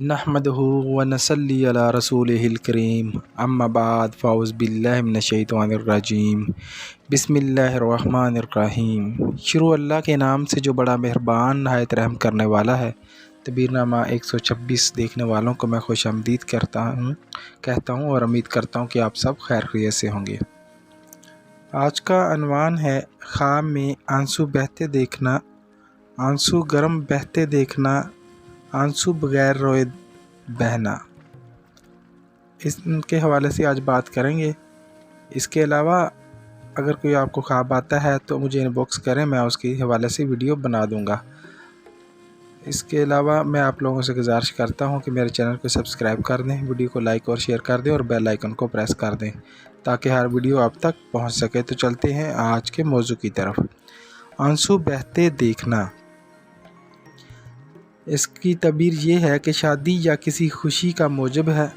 نحمدہ ونصلی علی رسولہ الکریم اما بعد فاعوذ باللہ من الشیطان الرجیم بسم اللہ الرحمن الرحیم۔ شروع اللہ کے نام سے جو بڑا مہربان نہایت رحم کرنے والا ہے۔ تبیر نامہ 126 دیکھنے والوں کو میں خوش آمدید کہتا ہوں اور امید کرتا ہوں کہ آپ سب خیر خیریت سے ہوں گے۔ آج کا عنوان ہے خواب میں آنسو بہتے دیکھنا، آنسو گرم بہتے دیکھنا، آنسو بغیر روئے بہنا۔ اس کے حوالے سے آج بات کریں گے۔ اس کے علاوہ اگر کوئی آپ کو خواب آتا ہے تو مجھے ان باکس کریں، میں اس کے حوالے سے ویڈیو بنا دوں گا۔ اس کے علاوہ میں آپ لوگوں سے گزارش کرتا ہوں کہ میرے چینل کو سبسکرائب کر دیں، ویڈیو کو لائک اور شیئر کر دیں اور بیل آئیکن کو پریس کر دیں تاکہ ہر ویڈیو آپ تک پہنچ سکے۔ تو چلتے ہیں آج کے موضوع کی طرف۔ آنسو بہتے دیکھنا، اس کی تعبیر یہ ہے کہ شادی یا کسی خوشی کا موجب ہے،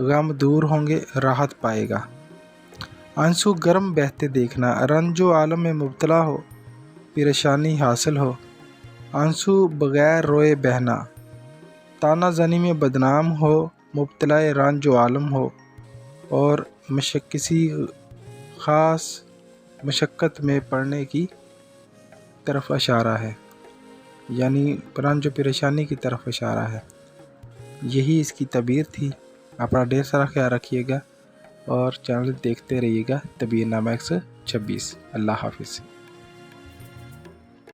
غم دور ہوں گے، راحت پائے گا۔ آنسو گرم بہتے دیکھنا، رنج و عالم میں مبتلا ہو، پریشانی حاصل ہو۔ آنسو بغیر روئے بہنا، تانا زنی میں بدنام ہو، مبتلا رنج و عالم ہو اور کسی خاص مشقت میں پڑنے کی طرف اشارہ ہے، یعنی رنج و پریشانی کی طرف اشارہ ہے۔ یہی اس کی تعبیر تھی۔ اپنا ڈھیر سارا خیال رکھیے گا اور چینل دیکھتے رہیے گا۔ تبیر نامہ 126۔ اللہ حافظ۔